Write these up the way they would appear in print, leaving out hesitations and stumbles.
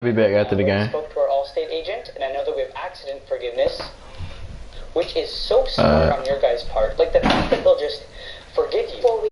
Be back after the game. Spoke to our Allstate agent, and I know that we have accident forgiveness, which is so smart on your guys' part. Like the fact that they'll just forgive you.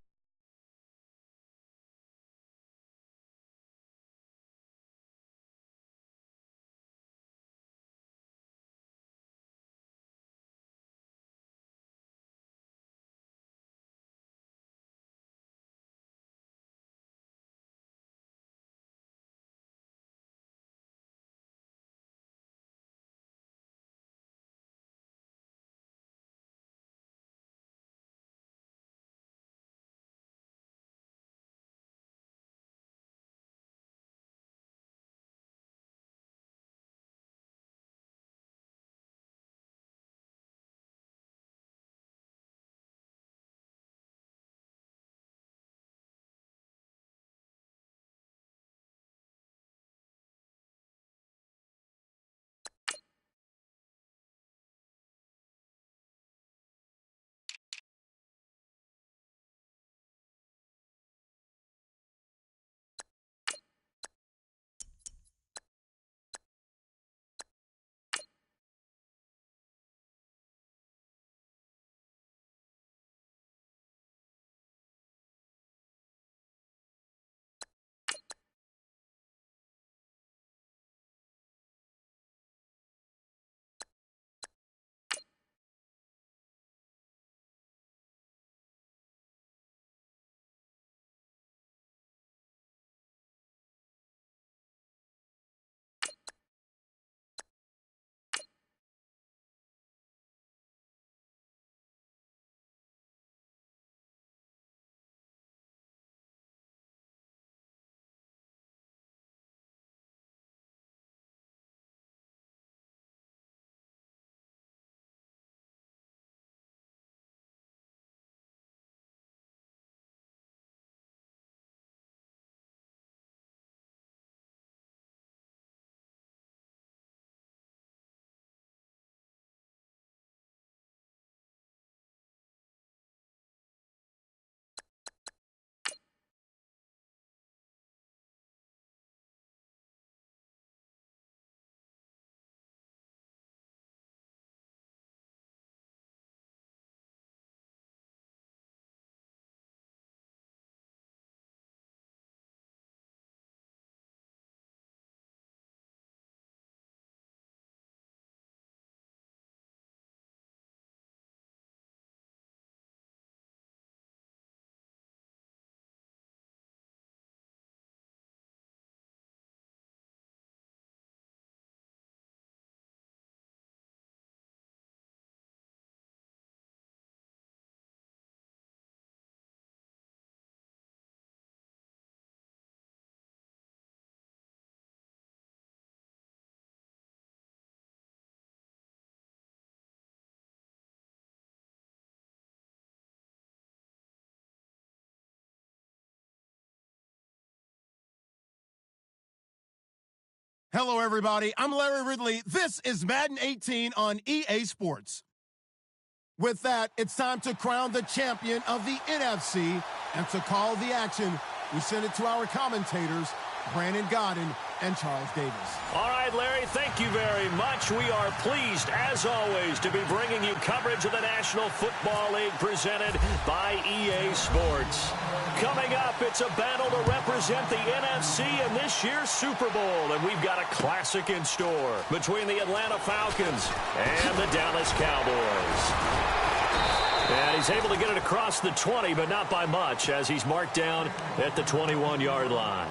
Hello, everybody. I'm Larry Ridley. This is Madden 18 on EA Sports. With that, it's time to crown the champion of the NFC, and to call the action, we send it to our commentators, Brandon Godden and Charles Davis. All right, Larry, thank you very much. We are pleased, as always, to be bringing you coverage of the National Football League presented by EA Sports. Coming up, it's a battle to represent the NFC in this year's Super Bowl, and we've got a classic in store between the Atlanta Falcons and the Dallas Cowboys. And he's able to get it across the 20, but not by much, as he's marked down at the 21-yard line.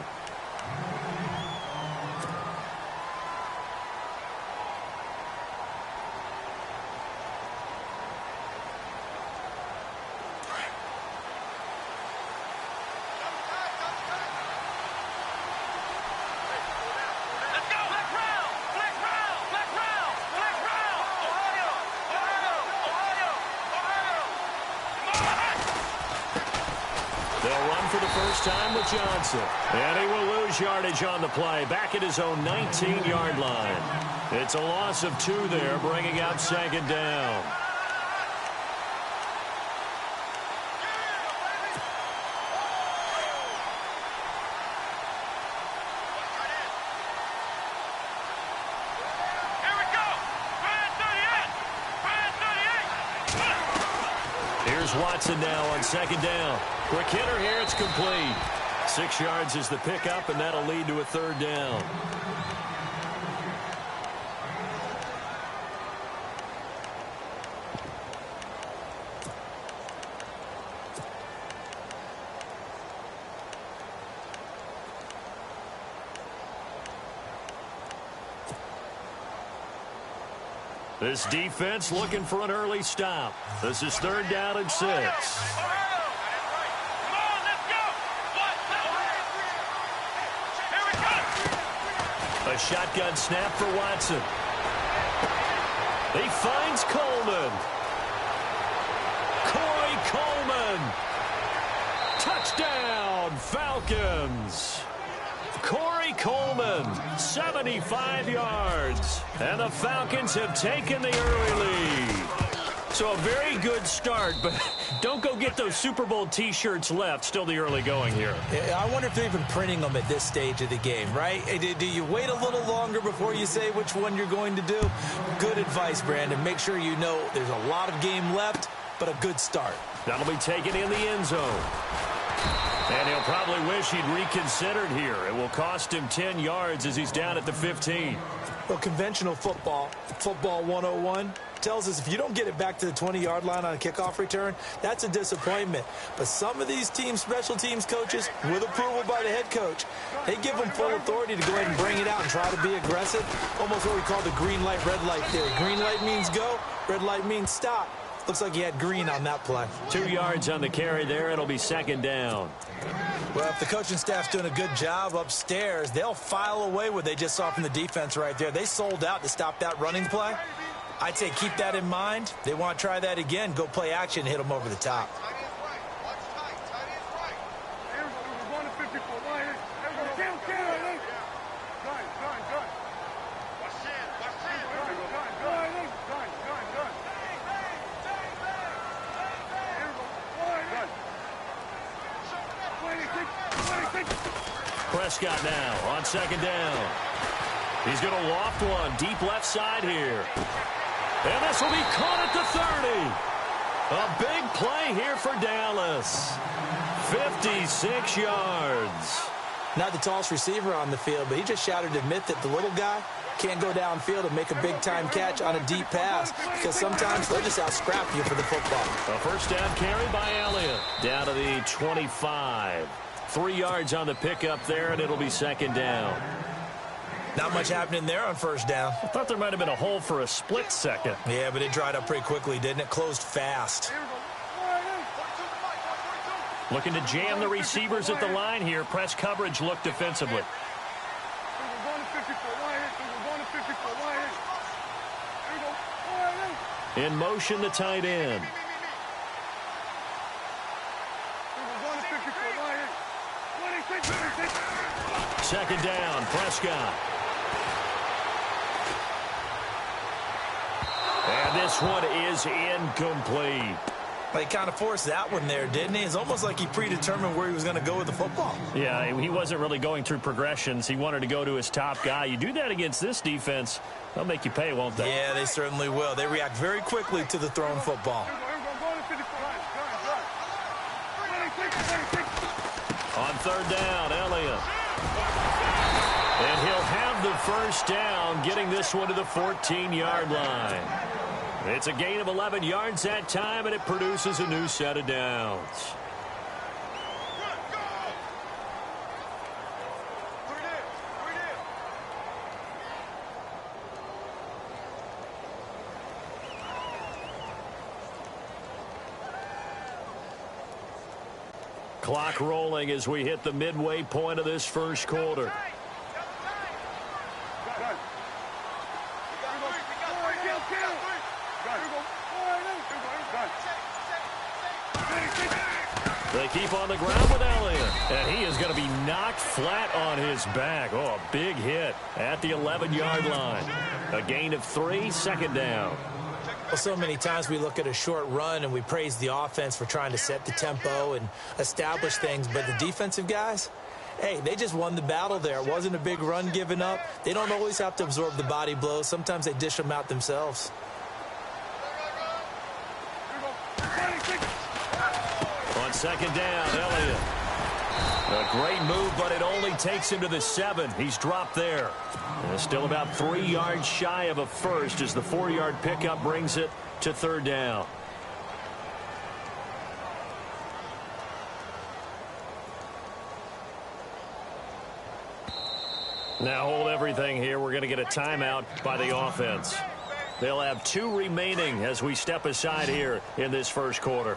Johnson. And he will lose yardage on the play, back at his own 19-yard line. It's a loss of 2 there, bringing out second down. Here's Watson now on second down. Quick hitter here. It's complete. 6 yards is the pickup, and that'll lead to a third down. This defense looking for an early stop. This is 3rd down and 6. A shotgun snap for Watson. He finds Coleman. Corey Coleman. Touchdown, Falcons. Corey Coleman, 75 yards. And the Falcons have taken the early lead. So a very good start, but don't go get those Super Bowl T-shirts left. Still the early going here. I wonder if they're even printing them at this stage of the game, right? Do you wait a little longer before you say which one you're going to do? Good advice, Brandon. Make sure you know there's a lot of game left, but a good start. That'll be taken in the end zone. And he'll probably wish he'd reconsidered here. It will cost him 10 yards as he's down at the 15. Well, conventional football 101, tells us if you don't get it back to the 20-yard line on a kickoff return, that's a disappointment. But some of these teams, special teams coaches, with approval by the head coach, they give them full authority to go ahead and bring it out and try to be aggressive. Almost what we call the green light, red light theory. Green light means go, red light means stop. Looks like he had green on that play. 2 yards on the carry there. It'll be 2nd down. Well, if the coaching staff's doing a good job upstairs, they'll file away what they just saw from the defense right there. They sold out to stop that running play. I'd say keep that in mind. They want to try that again. Go play action and hit them over the top. Prescott now on 2nd down. He's going to loft one deep left side here. And this will be caught at the 30. A big play here for Dallas. 56 yards. Not the tallest receiver on the field, but he just shouted to admit that the little guy can't go downfield and make a big-time catch on a deep pass because sometimes they're just out scrapping you for the football. A 1st down carry by Elliott. Down to the 25. 3 yards on the pickup there, and it'll be 2nd down. Not much happening there on 1st down. I thought there might have been a hole for a split second. Yeah, but it dried up pretty quickly, didn't it? Closed fast. Looking to jam the receivers at the line here. Press coverage look defensively. In motion, the tight end. Second down, Prescott. And this one is incomplete. He kind of forced that one there, didn't he? It's almost like he predetermined where he was going to go with the football. Yeah, he wasn't really going through progressions. He wanted to go to his top guy. You do that against this defense, they'll make you pay, won't they? Yeah, they certainly will. They react very quickly to the thrown football. On 3rd down, Elliott. And he'll have the 1st down, getting this one to the 14-yard line. It's a gain of 11 yards that time, and it produces a new set of downs. Clock rolling as we hit the midway point of this 1st quarter. They keep on the ground with Elliott, and he is going to be knocked flat on his back. Oh, a big hit at the 11-yard line. A gain of 3, 2nd down. Well, so many times we look at a short run and we praise the offense for trying to set the tempo and establish things, but the defensive guys, hey, they just won the battle there. It wasn't a big run given up. They don't always have to absorb the body blows. Sometimes they dish them out themselves. second down, Elliott. A great move, but it only takes him to the 7. He's dropped there. And still about 3 yards shy of a first as the 4-yard pickup brings it to third down. Now hold everything here. We're going to get a timeout by the offense. They'll have 2 remaining as we step aside here in this first quarter.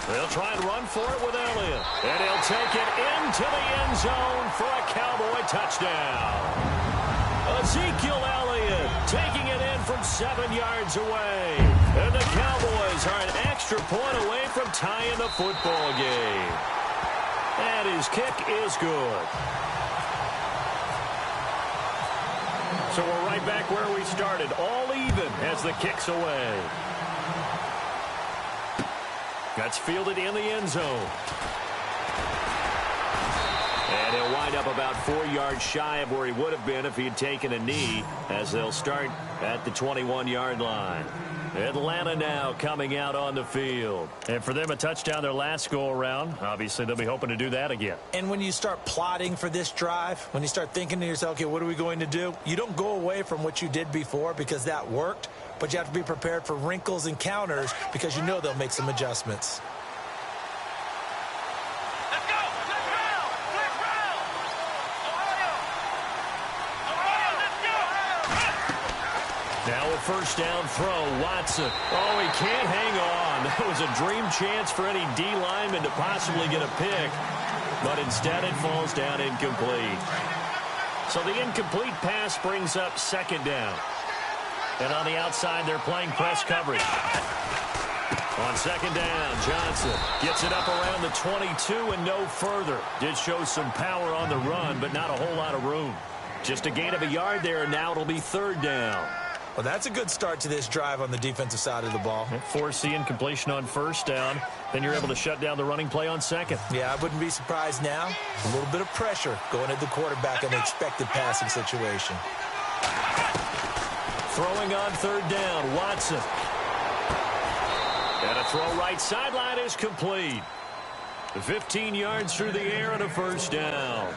They'll try and run for it with Elliott. And he'll take it into the end zone for a Cowboy touchdown. Ezekiel Elliott taking it in from 7 yards away. And the Cowboys are an extra point away from tying the football game. And his kick is good. So we're right back where we started, all even as the kick's away. That's fielded in the end zone. And he'll wind up about 4 yards shy of where he would have been if he had taken a knee, as they'll start at the 21-yard line. Atlanta now coming out on the field. And for them, a touchdown their last go-around. Obviously, they'll be hoping to do that again. And when you start plotting for this drive, when you start thinking to yourself, okay, what are we going to do? You don't go away from what you did before because that worked, but you have to be prepared for wrinkles and counters because you know they'll make some adjustments. Now a first down throw, Watson. Oh, he can't hang on. That was a dream chance for any D lineman to possibly get a pick. But instead it falls down incomplete. So the incomplete pass brings up second down. And on the outside, they're playing press coverage. On second down, Johnson gets it up around the 22 and no further. Did show some power on the run, but not a whole lot of room. Just a gain of a yard there, and now it'll be third down. Well, that's a good start to this drive on the defensive side of the ball. Force the incompletion on first down. Then you're able to shut down the running play on second. Yeah, I wouldn't be surprised now. A little bit of pressure going at the quarterback in the expected passing situation. Throwing on third down, Watson. And a throw right sideline is complete. 15 yards through the air and a first down.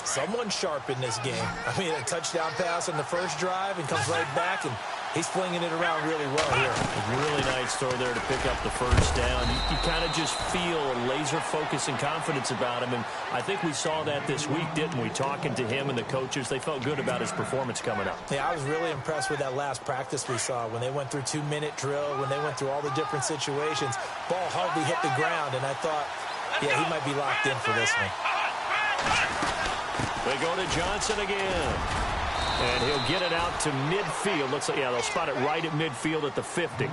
Someone sharp in this game. I mean, a touchdown pass on the first drive and comes right back, and he's flinging it around really well here. A really nice throw there to pick up the first down. You kind of just feel a laser focus and confidence about him, and I think we saw that this week, didn't we? Talking to him and the coaches, they felt good about his performance coming up. Yeah, I was really impressed with that last practice we saw when they went through 2-minute drill, when they went through all the different situations. Ball hardly hit the ground, and I thought, yeah, he might be locked in for this one. They go to Johnson again. And he'll get it out to midfield. Looks like, yeah, they'll spot it right at midfield at the 50.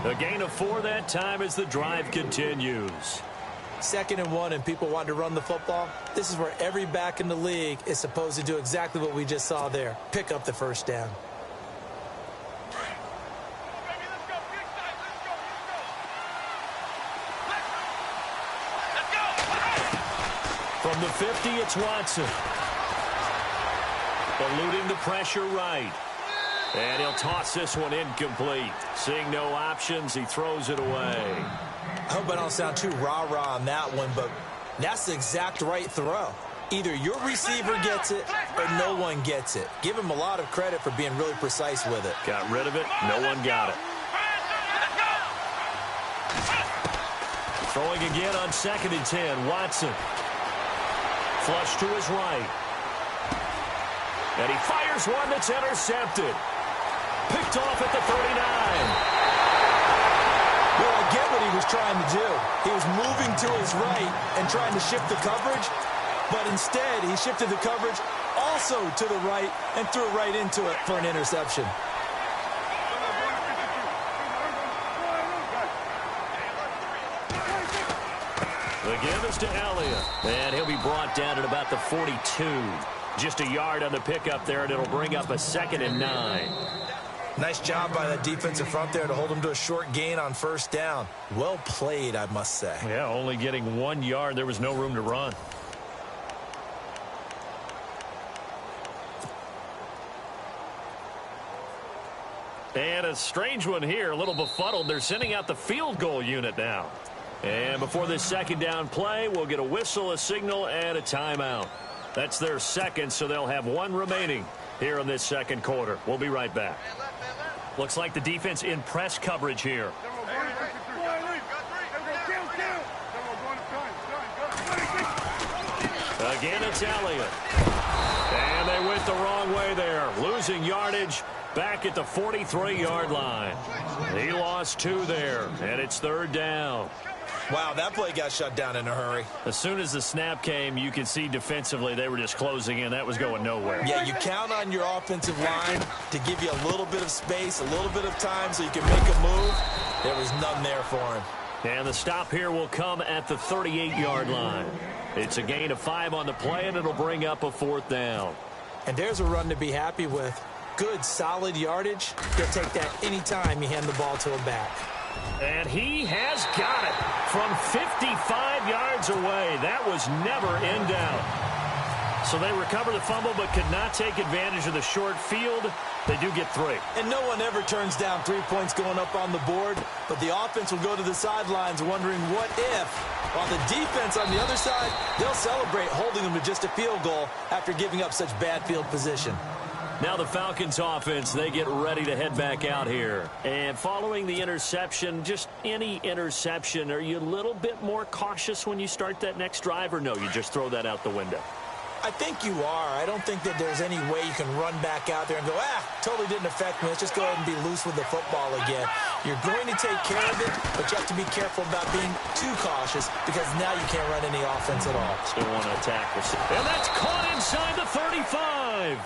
A gain of 4 that time as the drive continues. 2nd and 1, and people want to run the football. This is where every back in the league is supposed to do exactly what we just saw there. Pick up the first down. From the 50, it's Watson. Eluding the pressure right. And he'll toss this one incomplete. Seeing no options, he throws it away. I hope I don't sound too rah-rah on that one, but that's the exact right throw. Either your receiver gets it or no one gets it. Give him a lot of credit for being really precise with it. Got rid of it. No one got it. Throwing again on 2nd and 10. Watson. Flush to his right. And he fires one that's intercepted. Picked off at the 39. Well, I get what he was trying to do. He was moving to his right and trying to shift the coverage, but instead he shifted the coverage also to the right and threw it right into it for an interception. The give is to Elliott. And he'll be brought down at about the 42. Just a yard on the pickup there, and it'll bring up a 2nd and 9. Nice job by that defensive front there to hold him to a short gain on first down. Well played, I must say. Yeah, only getting 1 yard. There was no room to run. And a strange one here, a little befuddled. They're sending out the field goal unit now. And before this second down play, we'll get a whistle, a signal, and a timeout. That's their second, so they'll have one remaining here in this second quarter. We'll be right back. Looks like the defense in press coverage here. Again, it's Elliott. And they went the wrong way there, losing yardage back at the 43-yard line. He lost 2 there, and it's third down. Wow, that play got shut down in a hurry. As soon as the snap came, you could see defensively they were just closing in. That was going nowhere. Yeah, you count on your offensive line to give you a little bit of space, a little bit of time so you can make a move. There was none there for him. And the stop here will come at the 38-yard line. It's a gain of 5 on the play, and it'll bring up a 4th down. And there's a run to be happy with. Good, solid yardage. He'll take that anytime you hand the ball to him back. And he has got it from 55 yards away. That was never in doubt. So they recover the fumble but could not take advantage of the short field. They do get 3. And no one ever turns down 3 points going up on the board, but the offense will go to the sidelines wondering what if. While the defense on the other side, they'll celebrate holding them to just a field goal after giving up such bad field position. Now the Falcons offense, they get ready to head back out here. And following the interception, just any interception, are you a little bit more cautious when you start that next drive, or no, you just throw that out the window? I think you are. I don't think that there's any way you can run back out there and go, totally didn't affect me. Let's just go ahead and be loose with the football again. You're going to take care of it, but you have to be careful about being too cautious because now you can't run any offense at all. Still want to attack. And that's caught inside the 35.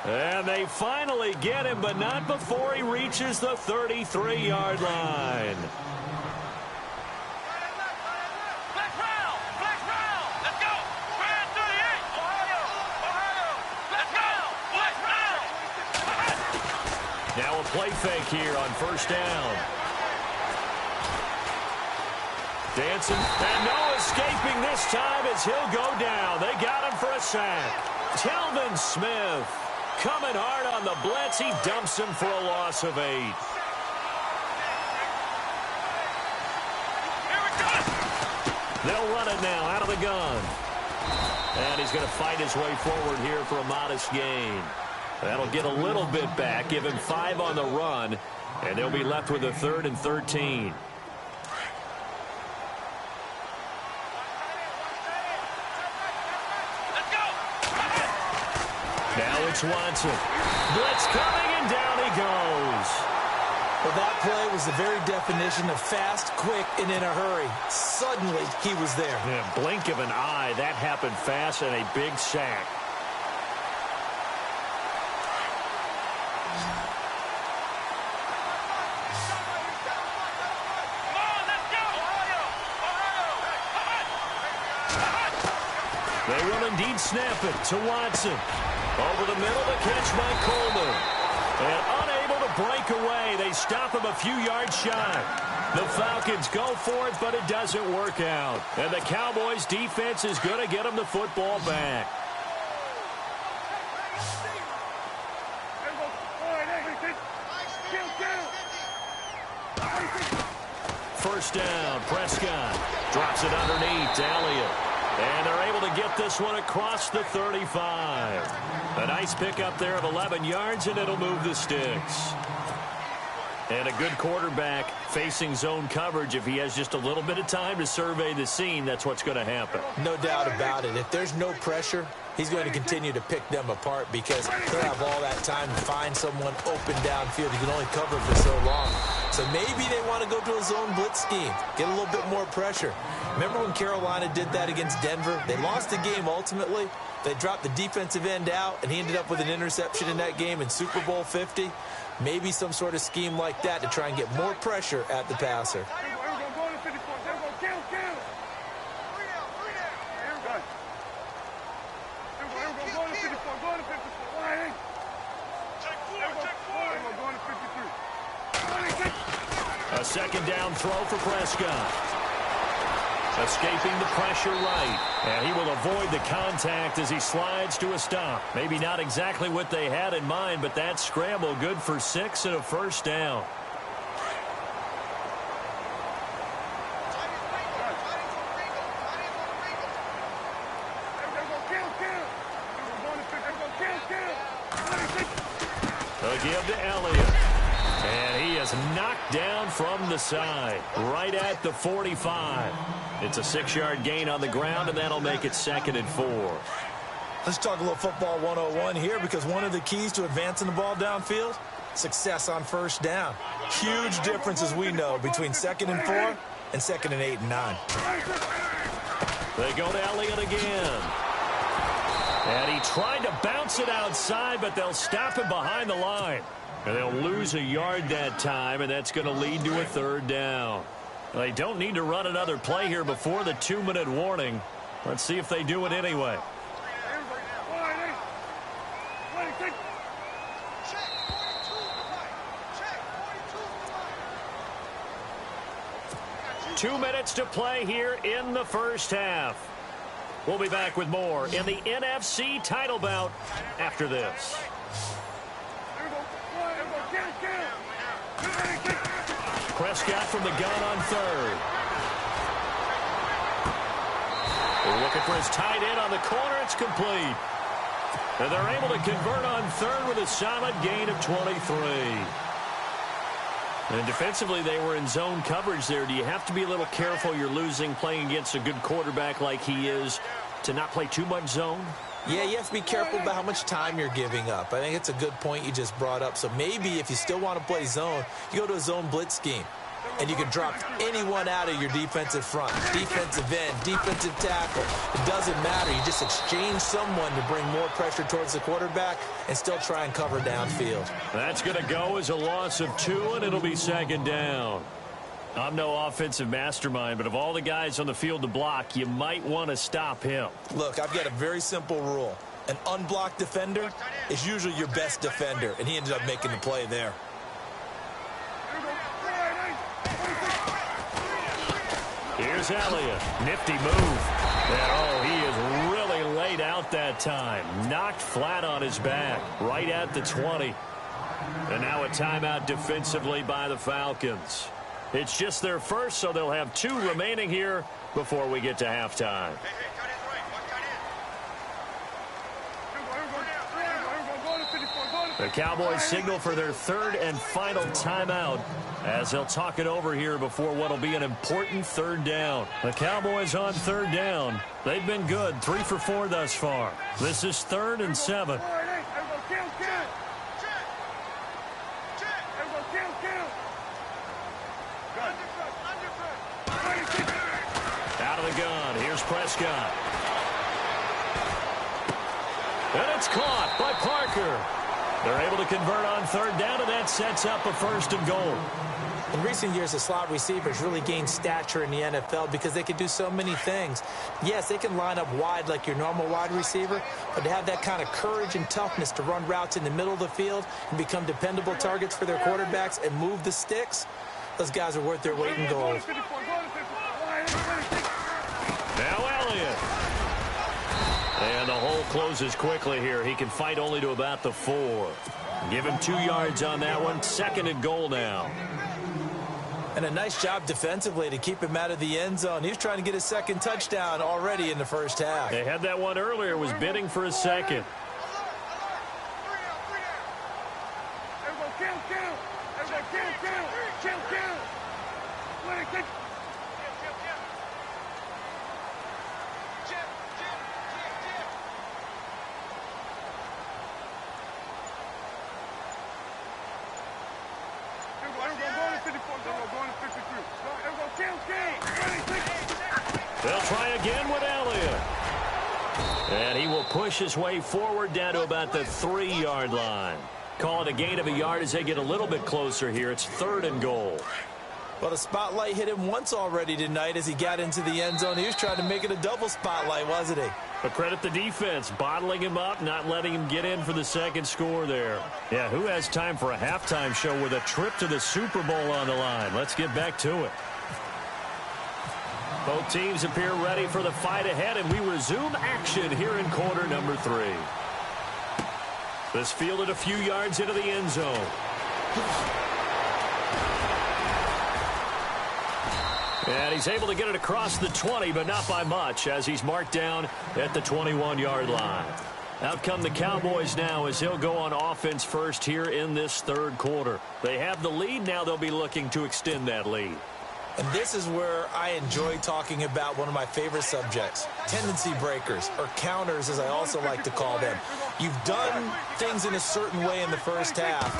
And they finally get him, but not before he reaches the 33-yard line. Now a play fake here on first down. Dancing, and no escaping this time as he'll go down. They got him for a sack. Telvin Smith coming hard on the blitz. He dumps him for a loss of 8. They'll run it now out of the gun. And he's going to fight his way forward here for a modest gain. That'll get a little bit back, give him 5 on the run, and they'll be left with a 3rd and 13. Now it's Watson. Blitz coming, and down he goes. Well, that play was the very definition of fast, quick, and in a hurry. Suddenly, he was there. Yeah, blink of an eye. That happened fast, and a big sack. They will indeed snap it to Watson. Over the middle, the catch by Coleman. And unable to break away, they stop him a few yards shy. The Falcons go for it, but it doesn't work out. And the Cowboys' defense is going to get them the football back. First down, Prescott drops it underneath to Elliott. And they're able to get this one across the 35. A nice pickup there of 11 yards, and it'll move the sticks. And a good quarterback facing zone coverage. If he has just a little bit of time to survey the scene, that's what's going to happen. No doubt about it. If there's no pressure, he's going to continue to pick them apart because he'll have all that time to find someone open downfield. He can only cover for so long. So maybe they want to go to a zone blitz scheme, get a little bit more pressure. Remember when Carolina did that against Denver? They lost the game ultimately. They dropped the defensive end out, and he ended up with an interception in that game in Super Bowl 50. Maybe some sort of scheme like that to try and get more pressure at the passer. A second down throw for Prescott. Escaping the pressure right. And he will avoid the contact as he slides to a stop. Maybe not exactly what they had in mind, but that scramble good for 6 and a first down. They'll give to Elliott. And he is knocked down from the side, right at the 45. It's a 6-yard gain on the ground, and that'll make it 2nd and 4. Let's talk a little football 101 here, because one of the keys to advancing the ball downfield, success on first down. Huge difference, as we know, between 2nd and 4 and 2nd and 8 and 9. They go to Elliott again. And he tried to bounce it outside, but they'll stop him behind the line. And they'll lose a yard that time, and that's going to lead to a 3rd down. They don't need to run another play here before the 2-minute warning. Let's see if they do it anyway. Two minutes to play here in the first half. We'll be back with more in the NFC title bout after this. Prescott from the gun on 3rd. They're looking for his tight end on the corner. It's complete. And they're able to convert on 3rd with a solid gain of 23. And defensively, they were in zone coverage there. Do you have to be a little careful you're losing playing against a good quarterback like he is to not play too much zone? Yeah, you have to be careful about how much time you're giving up. I think it's a good point you just brought up. So maybe if you still want to play zone, you go to a zone blitz scheme. And you can drop anyone out of your defensive front, defensive end, defensive tackle. It doesn't matter. You just exchange someone to bring more pressure towards the quarterback and still try and cover downfield. That's going to go as a loss of 2, and it'll be 2nd down. I'm no offensive mastermind, but of all the guys on the field to block, you might want to stop him. Look, I've got a very simple rule. An unblocked defender is usually your best defender, and he ended up making the play there. Here's Elliott. Nifty move. And, oh, he is really laid out that time. Knocked flat on his back. Right at the 20. And now a timeout defensively by the Falcons. It's just their first, so they'll have 2 remaining here before we get to halftime. The Cowboys signal for their 3rd and final timeout as they'll talk it over here before what will be an important 3rd down. The Cowboys on 3rd down. They've been good, 3 for 4 thus far. This is 3rd and 7. Out of the gun. Here's Prescott. And it's caught by Parker. They're able to convert on 3rd down, and that sets up a 1st and goal. In recent years, the slot receivers really gained stature in the NFL because they can do so many things. Yes, they can line up wide like your normal wide receiver, but to have that kind of courage and toughness to run routes in the middle of the field and become dependable targets for their quarterbacks and move the sticks, those guys are worth their weight in gold. Now Elliott. And the hole closes quickly here. He can fight only to about the 4. Give him 2 yards on that one. 2nd and goal now. And a nice job defensively to keep him out of the end zone. He was trying to get his 2nd touchdown already in the first half. They had that one earlier, was bidding for a 2nd. They'll try again with Elliott. And he will push his way forward down to about the 3-yard line. Call it a gain of a yard as they get a little bit closer here. It's 3rd and goal. Well, the spotlight hit him once already tonight as he got into the end zone. He was trying to make it a double spotlight, wasn't he? But credit the defense, bottling him up, not letting him get in for the 2nd score there. Yeah, who has time for a halftime show with a trip to the Super Bowl on the line? Let's get back to it. Both teams appear ready for the fight ahead, and we resume action here in quarter number 3. This fielded a few yards into the end zone. And he's able to get it across the 20, but not by much, as he's marked down at the 21-yard line. Out come the Cowboys now as he'll go on offense first here in this third quarter. They have the lead. Now they'll be looking to extend that lead. And this is where I enjoy talking about one of my favorite subjects, tendency breakers, or counters as I also like to call them. You've done things in a certain way in the first half,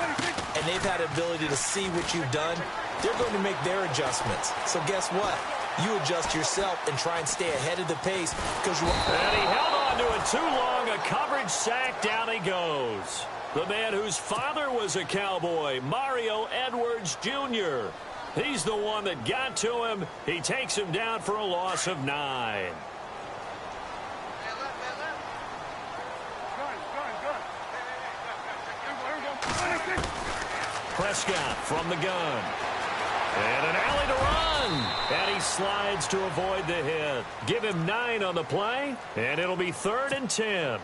and they've had an ability to see what you've done. They're going to make their adjustments. So guess what? You adjust yourself and try and stay ahead of the pace because you. And he held on to it too long. A coverage sack. Down he goes. The man whose father was a Cowboy, Mario Edwards Jr. He's the one that got to him. He takes him down for a loss of 9. Prescott from the gun. And an alley to run. And he slides to avoid the hit. Give him 9 on the play, and it'll be 3rd and 10.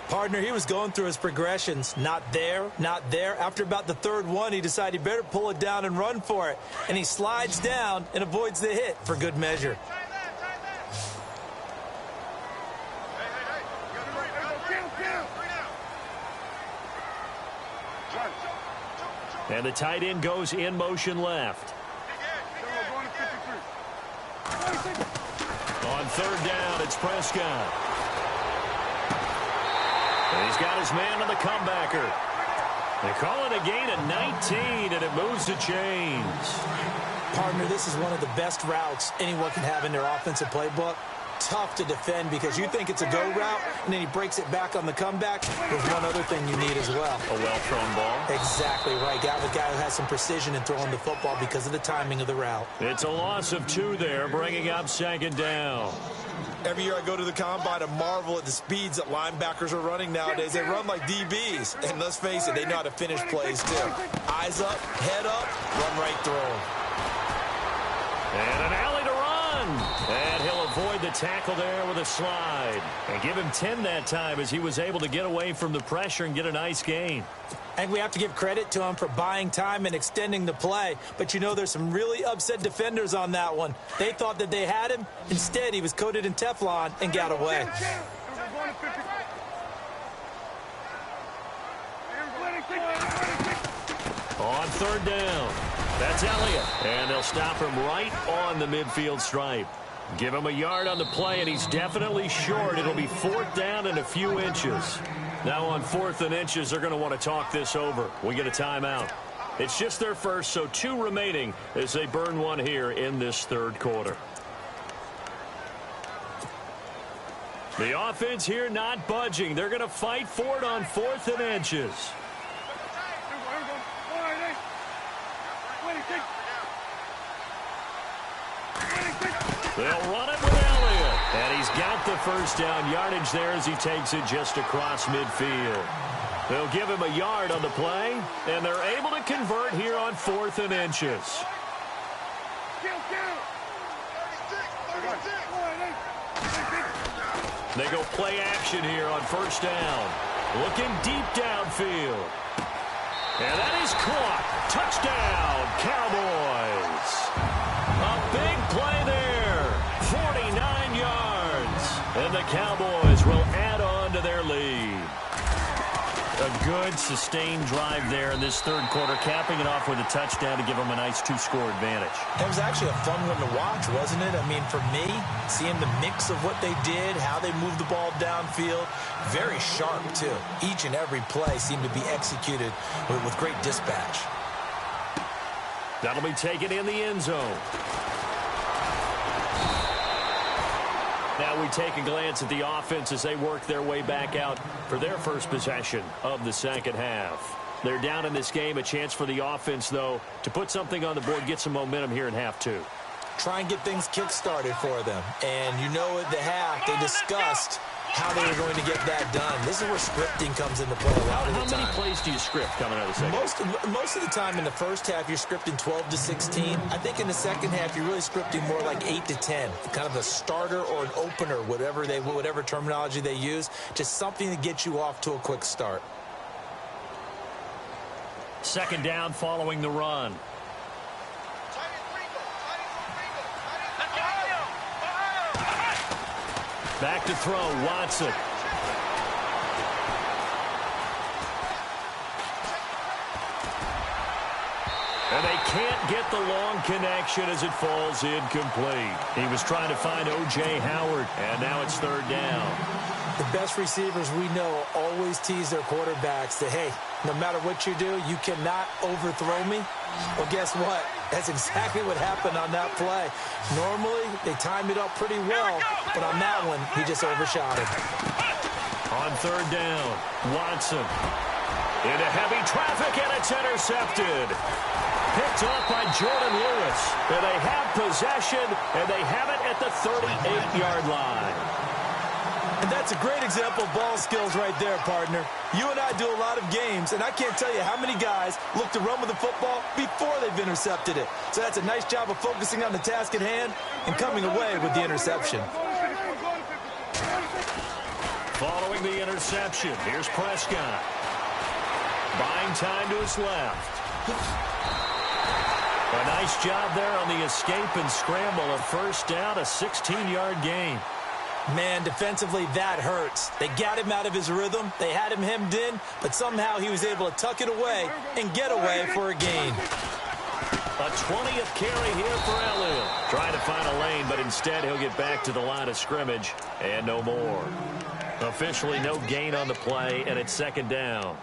Partner, he was going through his progressions. Not there, not there. After about the 3rd one, he decided he better pull it down and run for it. And he slides down and avoids the hit for good measure. And the tight end goes in motion left. On 3rd down, it's Prescott. And he's got his man on the comebacker. They call it a gain of 19, and it moves the chains. Partner, this is one of the best routes anyone can have in their offensive playbook. Tough to defend because you think it's a go route, and then he breaks it back on the comeback. There's one other thing you need as well. A well-thrown ball. Exactly right. Got a guy who has some precision in throwing the football because of the timing of the route. It's a loss of 2 there, bringing up 2nd down. Every year I go to the combine and marvel at the speeds that linebackers are running nowadays. They run like DBs. And let's face it, they know how to finish plays too. Eyes up, head up, run right through them. And an alley to run. And he'll avoid the tackle there with a slide. And give him 10 that time as he was able to get away from the pressure and get a nice gain. And we have to give credit to him for buying time and extending the play. But, you know, there's some really upset defenders on that one. They thought that they had him. Instead, he was coated in Teflon and got away. On 3rd down, that's Elliott. And they'll stop him right on the midfield stripe. Give him a yard on the play, and he's definitely short. It'll be 4th down and a few inches. Now on 4th and inches, they're going to want to talk this over. We get a timeout. It's just their first, so 2 remaining as they burn one here in this 3rd quarter. The offense here not budging. They're going to fight for it on 4th and inches. They'll run it with Elliott. And he's got the 1st down yardage there as he takes it just across midfield. They'll give him a yard on the play, and they're able to convert here on 4th and inches. They go play action here on 1st down. Looking deep downfield. And that is caught. Touchdown, Cowboys. A big play there. 49 yards. And the Cowboys will add on to their lead. A good, sustained drive there in this 3rd quarter, capping it off with a touchdown to give them a nice 2-score advantage. It was actually a fun one to watch, wasn't it? I mean, for me, seeing the mix of what they did, how they moved the ball downfield, very sharp, too. Each and every play seemed to be executed with great dispatch. That'll be taken in the end zone. Now we take a glance at the offense as they work their way back out for their first possession of the 2nd half. They're down in this game. A chance for the offense, though, to put something on the board, get some momentum here in half 2. try and get things kick-started for them. And you know at the half, they discussed how they were going to get that done. This is where scripting comes into play a lot of the time. How many plays do you script coming out of the second? Most of the time in the first half, you're scripting 12 to 16. I think in the second half, you're really scripting more like 8 to 10. Kind of a starter or an opener, whatever terminology they use. Just something to get you off to a quick start. Second down following the run. Back to throw, Watson. And they can't get the long connection as it falls incomplete. He was trying to find O.J. Howard, and now it's third down. The best receivers we know always tease their quarterbacks that, hey, no matter what you do, you cannot overthrow me. Well, guess what? That's exactly what happened on that play. Normally, they time it up pretty well, but on that one, he just overshot it. On third down, Watson. Into heavy traffic, and it's intercepted. Picked off by Jordan Lewis. And they have possession, and they have it at the 38-yard line. And that's a great example of ball skills right there, partner. You and I do a lot of games, and I can't tell you how many guys look to run with the football before they've intercepted it. So that's a nice job of focusing on the task at hand and coming away with the interception. Following the interception, here's Prescott. Buying time to his left. A nice job there on the escape and scramble. A first down, a 16-yard gain. Man, defensively, that hurts. They got him out of his rhythm. They had him hemmed in, but somehow he was able to tuck it away and get away for a gain. A 20th carry here for Elliott. Trying to find a lane, but instead he'll get back to the line of scrimmage and no more. Officially no gain on the play, and it's second down.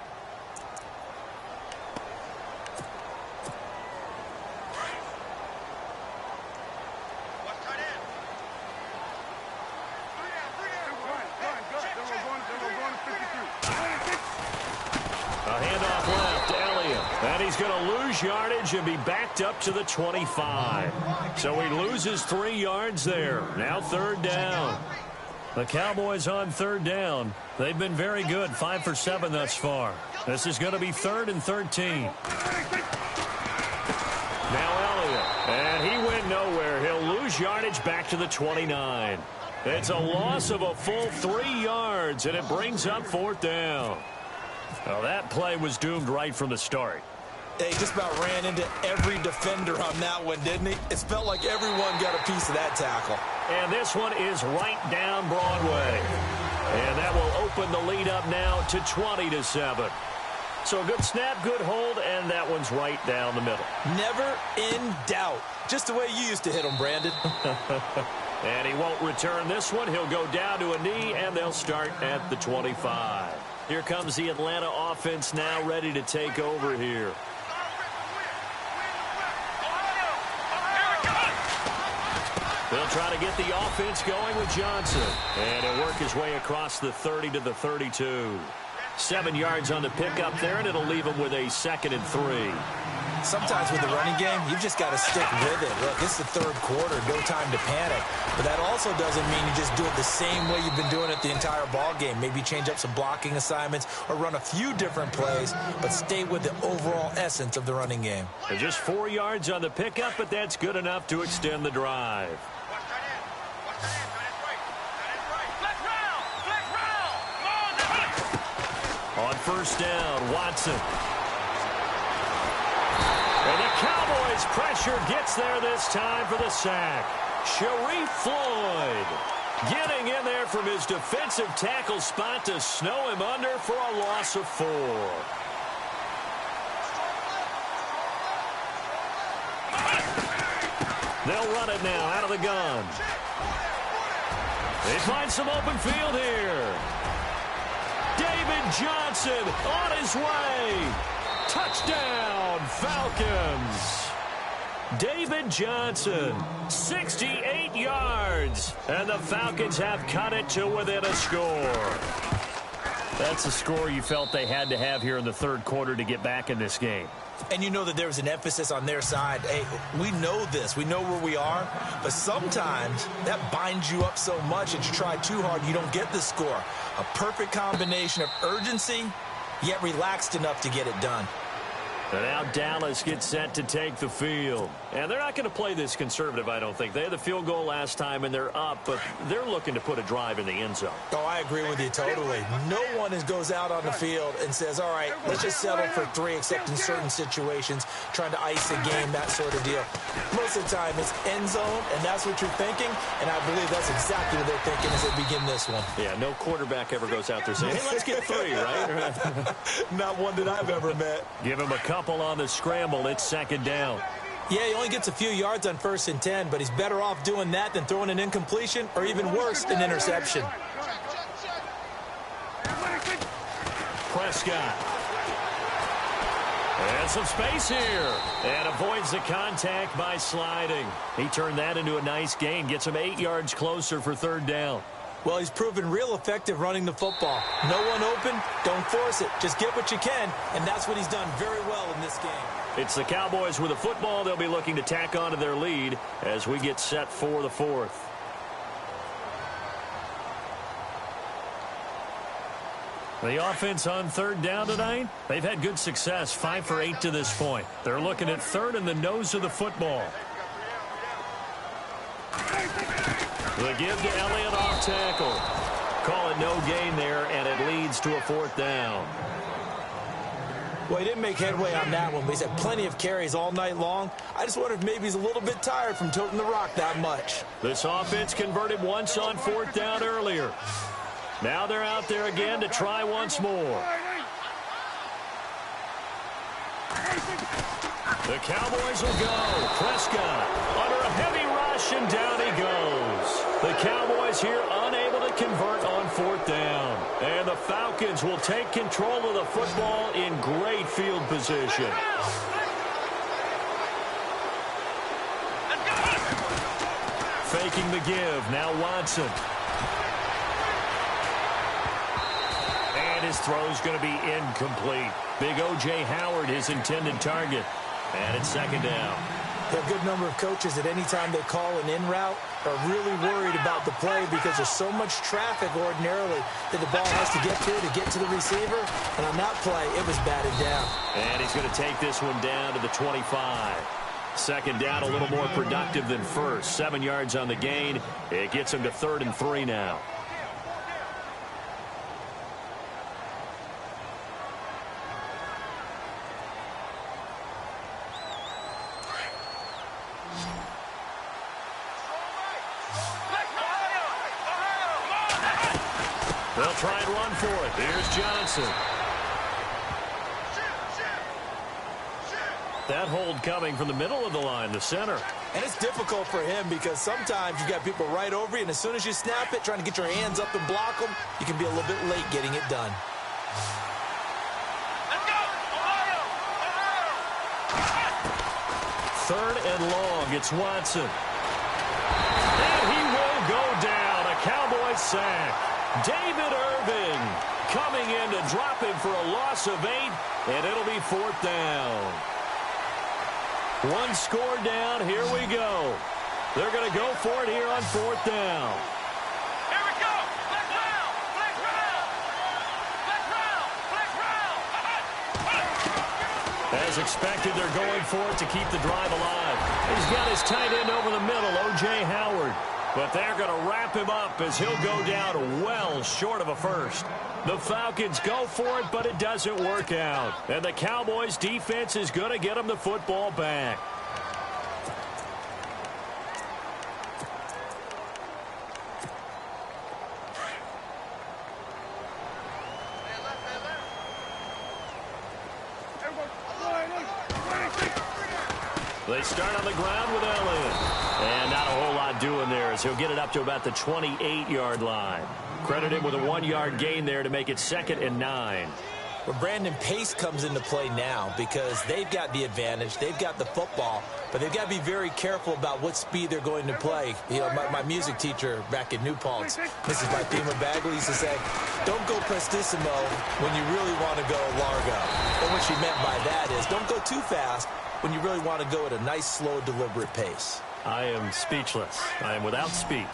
Yardage and be backed up to the 25. So he loses 3 yards there. Now third down. The Cowboys on third down. They've been very good, 5 for 7 thus far. This is going to be 3rd and 13. Now Elliott, and he went nowhere. He'll lose yardage back to the 29. It's a loss of a full 3 yards, and it brings up 4th down. Well, that play was doomed right from the start. He just about ran into every defender on that one, didn't he? It felt like everyone got a piece of that tackle. And this one is right down Broadway. And that will open the lead up now to 20-7. So a good snap, good hold, and that one's right down the middle. Never in doubt. Just the way you used to hit him, Brandon. And he won't return this one. He'll go down to a knee, and they'll start at the 25. Here comes the Atlanta offense now ready to take over here. They'll try to get the offense going with Johnson. And he'll work his way across the 30 to the 32. 7 yards on the pickup there, and it'll leave him with a 2nd and 3. Sometimes with the running game, you've just got to stick with it. Look, it's the third quarter, no time to panic. But that also doesn't mean you just do it the same way you've been doing it the entire ball game. Maybe change up some blocking assignments or run a few different plays, but stay with the overall essence of the running game. And just 4 yards on the pickup, but that's good enough to extend the drive. On first down, Watson. And the Cowboys' pressure gets there this time for the sack. Sharif Floyd getting in there from his defensive tackle spot to snow him under for a loss of 4. They'll run it now out of the gun. They find some open field here. David Johnson on his way. Touchdown, Falcons. David Johnson, 68 yards. And the Falcons have cut it to within a score. That's a score you felt they had to have here in the third quarter to get back in this game. And you know that there was an emphasis on their side. Hey, we know this. We know where we are. But sometimes that binds you up so much that you try too hard, you don't get the score. A perfect combination of urgency, yet relaxed enough to get it done. And now Dallas gets set to take the field. And they're not going to play this conservative, I don't think. They had the field goal last time, and they're up, but they're looking to put a drive in the end zone. Oh, I agree with you totally. No one goes out on the field and says, all right, let's just settle for 3, except in certain situations, trying to ice a game, that sort of deal. Most of the time, it's end zone, and that's what you're thinking, and I believe that's exactly what they're thinking as they begin this one. Yeah, no quarterback ever goes out there saying, hey, let's get 3, right? Not one that I've ever met. Give him a couple on the scramble. It's second down. Yeah, he only gets a few yards on 1st and 10, but he's better off doing that than throwing an incompletion or even worse, an interception. Prescott. And some space here. And avoids the contact by sliding. He turned that into a nice gain. Gets him 8 yards closer for 3rd down. Well, he's proven real effective running the football. No one open, don't force it. Just get what you can, and that's what he's done very well in this game. It's the Cowboys with the football. They'll be looking to tack on to their lead as we get set for the 4th. The offense on 3rd down tonight, they've had good success, 5 for 8 to this point. They're looking at 3rd and the nose of the football. The give to Elliott off tackle. Call it no gain there, and it leads to a 4th down. Well, he didn't make headway on that one, but he's had plenty of carries all night long. I just wonder if maybe he's a little bit tired from toting the rock that much. This offense converted once on 4th down earlier. Now they're out there again to try once more. The Cowboys will go. Prescott under a heavy rush, and down he goes. The Cowboys here unable to convert on 4th down. And the Falcons will take control of the football in great field position. Faking the give. Now Watson. And his throw's going to be incomplete. Big O.J. Howard, his intended target. And it's 2nd down. There are a good number of coaches that any time they call an in route are really worried about the play because there's so much traffic ordinarily that the ball has to get through to get to the receiver. And on that play, it was batted down. And he's going to take this one down to the 25. 2nd down, a little more productive than 1st. 7 yards on the gain. It gets him to 3rd and 3 now. They'll try and run for it. Here's Johnson. That hold coming from the middle of the line, the center. And it's difficult for him because sometimes you've got people right over you, and as soon as you snap it, trying to get your hands up and block them, you can be a little bit late getting it done. Let's go! Ohio! 3rd and long. It's Watson. And he will go down. A Cowboys sack. David Irving coming in to drop him for a loss of 8, and it'll be 4th down. 1 score down. Here we go. They're going to go for it here on 4th down. Here we go! Flex round! Flex round! Flex round! Flex round! As expected, they're going for it to keep the drive alive. He's got his tight end over the middle, O.J. Howard. But they're going to wrap him up as he'll go down well short of a 1st. The Falcons go for it, but it doesn't work out. And the Cowboys defense is going to get them the football back. They start on the ground with Elliott. And not a whole lot doing there as he'll get it up to about the 28-yard line. Credit him with a 1-yard gain there to make it 2nd and 9. where Brandon Pace comes into play now because they've got the advantage. They've got the football, but they've got to be very careful about what speed they're going to play. You know, my music teacher back in New Paltz, Mrs. Bythema Bagley, used to say, don't go prestissimo when you really want to go largo. And what she meant by that is don't go too fast when you really want to go at a nice, slow, deliberate pace. I am speechless. I am without speech.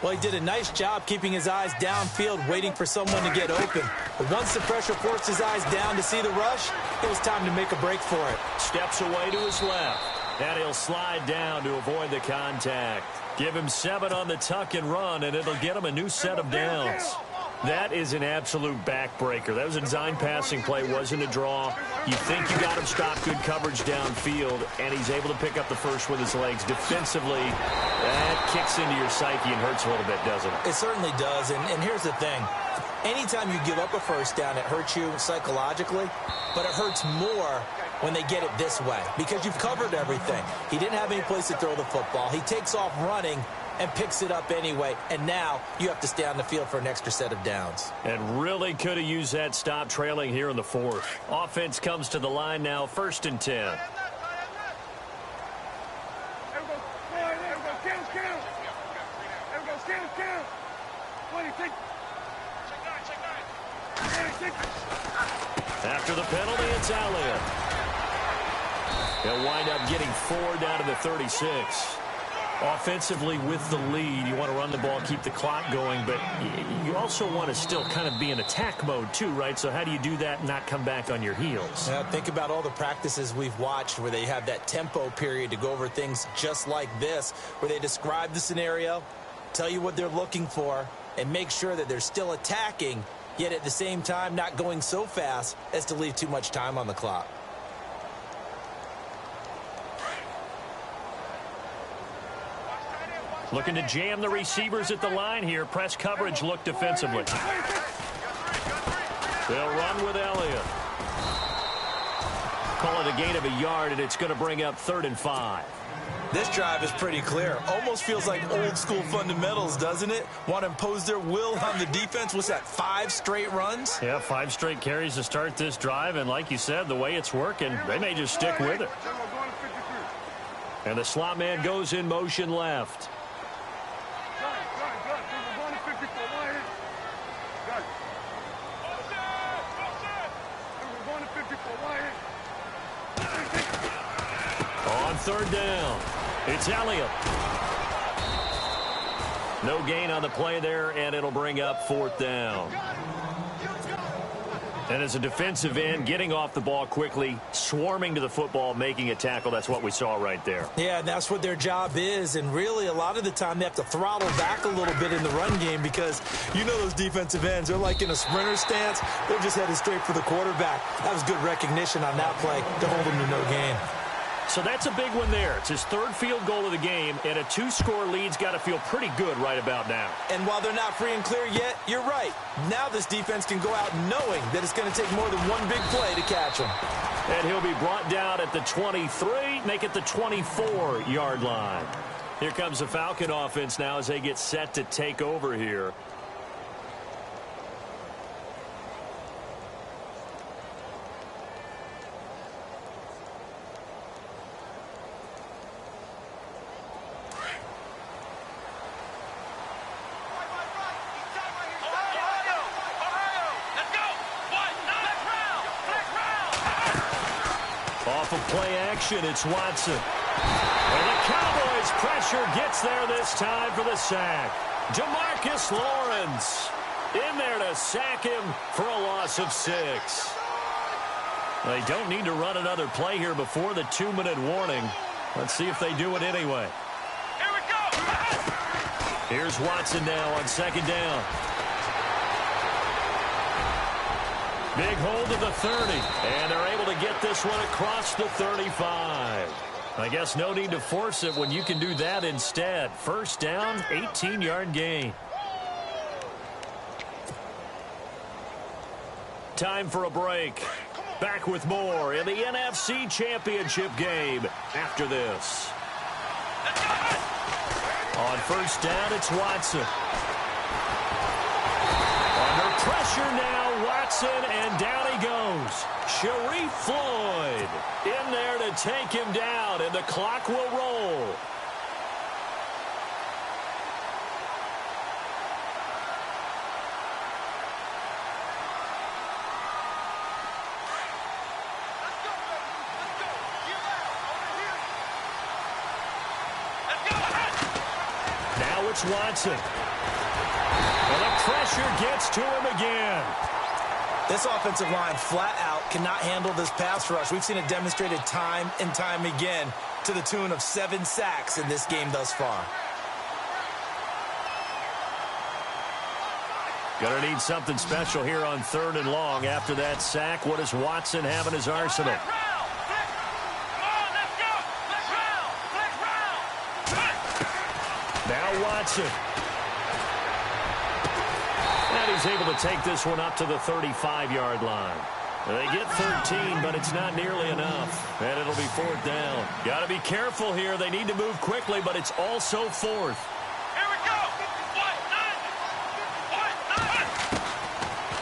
Well, he did a nice job keeping his eyes downfield, waiting for someone to get open. But once the pressure forced his eyes down to see the rush, it was time to make a break for it. Steps away to his left. And he'll slide down to avoid the contact. Give him 7 on the tuck and run, and it'll get him a new set of downs. That is an absolute backbreaker. That was a design passing play, wasn't a draw. You think you got him stopped, good coverage downfield, and he's able to pick up the first with his legs. Defensively, that kicks into your psyche and hurts a little bit, doesn't it? It certainly does, and here's the thing. Anytime you give up a first down, it hurts you psychologically, but it hurts more when they get it this way because you've covered everything. He didn't have any place to throw the football. He takes off running and picks it up anyway, and now you have to stay on the field for an extra set of downs. And really could have used that stop trailing here in the fourth. Offense comes to the line now, 1st and 10. After the penalty, it's Elliott. He'll wind up getting 4 down to the 36. Offensively with the lead, you want to run the ball, keep the clock going, but you also want to still kind of be in attack mode too, right? So how do you do that and not come back on your heels? Yeah, think about all the practices we've watched where they have that tempo period to go over things just like this, where they describe the scenario, tell you what they're looking for, and make sure that they're still attacking, yet at the same time not going so fast as to leave too much time on the clock. Looking to jam the receivers at the line here. Press coverage look defensively. They'll run with Elliott. Call it a gain of a yard, and it's going to bring up 3rd and 5. This drive is pretty clear. Almost feels like old school fundamentals, doesn't it? Want to impose their will on the defense. What's that, 5 straight runs? Yeah, 5 straight carries to start this drive, and like you said, the way it's working, they may just stick with it. And the slot man goes in motion left. On 3rd down, it's Elliott. No gain on the play there, and it'll bring up 4th down. And as a defensive end, getting off the ball quickly, swarming to the football, making a tackle, that's what we saw right there. Yeah, that's what their job is, and really a lot of the time they have to throttle back a little bit in the run game because you know those defensive ends, they're like in a sprinter stance. They're just headed straight for the quarterback. That was good recognition on that play to hold them to no gain. So that's a big one there. It's his 3rd field goal of the game, and a 2-score lead's got to feel pretty good right about now. And while they're not free and clear yet, you're right. Now this defense can go out knowing that it's going to take more than one big play to catch them. And he'll be brought down at the 23, make it the 24-yard line. Here comes the Falcon offense now as they get set to take over here. Off of play action, it's Watson. And the Cowboys' pressure gets there this time for the sack. Demarcus Lawrence in there to sack him for a loss of 6. They don't need to run another play here before the 2-minute warning. Let's see if they do it anyway. Here we go. Here's Watson now on 2nd down. Big hold of the 30, and they're able to get this one across the 35. I guess no need to force it when you can do that instead. 1st down, 18-yard gain. Time for a break. Back with more in the NFC Championship game after this. On 1st down, it's Watson. Under pressure now for Watson, and down he goes. Sharif Floyd in there to take him down, and the clock will roll. Now it's Watson. Well, the pressure gets to him again. This offensive line flat out cannot handle this pass rush. We've seen it demonstrated time and time again to the tune of 7 sacks in this game thus far. Gonna need something special here on 3rd and long. After that sack, what does Watson have in his arsenal? Now Watson. And he's able to take this one up to the 35-yard line. They get 13, but it's not nearly enough. And it'll be 4th down. Got to be careful here. They need to move quickly, but it's also 4th. Here we go.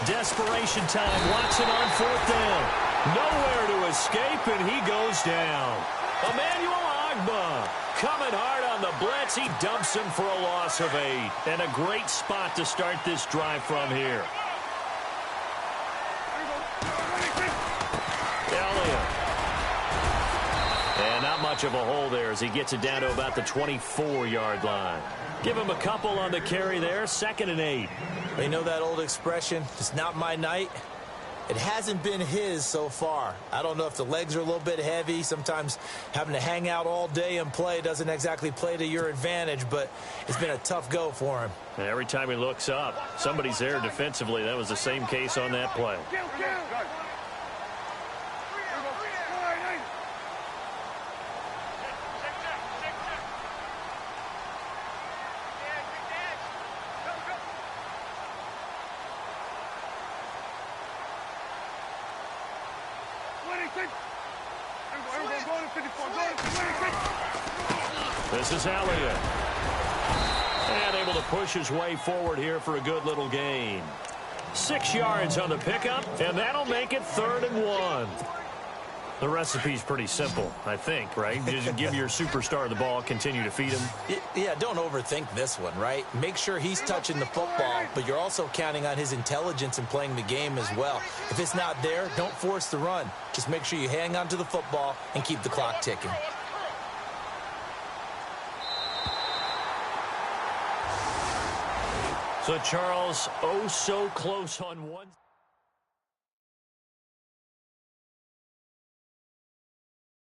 Desperation time. Watson on 4th down. Nowhere to escape, and he goes down. Emmanuel Ogbah coming hard on the blitz. He dumps him for a loss of 8. And a great spot to start this drive from here. Elliott. And not much of a hole there as he gets it down to about the 24-yard line. Give him a couple on the carry there. 2nd and 8. You know that old expression, it's not my night? It hasn't been his so far. I don't know if the legs are a little bit heavy. Sometimes having to hang out all day and play doesn't exactly play to your advantage, but it's been a tough go for him. And every time he looks up, somebody's there defensively. That was the same case on that play. This is Elliott. And able to push his way forward here for a good little gain. 6 yards on the pickup, and that'll make it 3rd and 1. The recipe's pretty simple, I think, right? Just give your superstar the ball, continue to feed him. Yeah, don't overthink this one, right? Make sure he's touching the football, but you're also counting on his intelligence in playing the game as well. If it's not there, don't force the run. Just make sure you hang on to the football and keep the clock ticking. So, Charles, oh so close on one.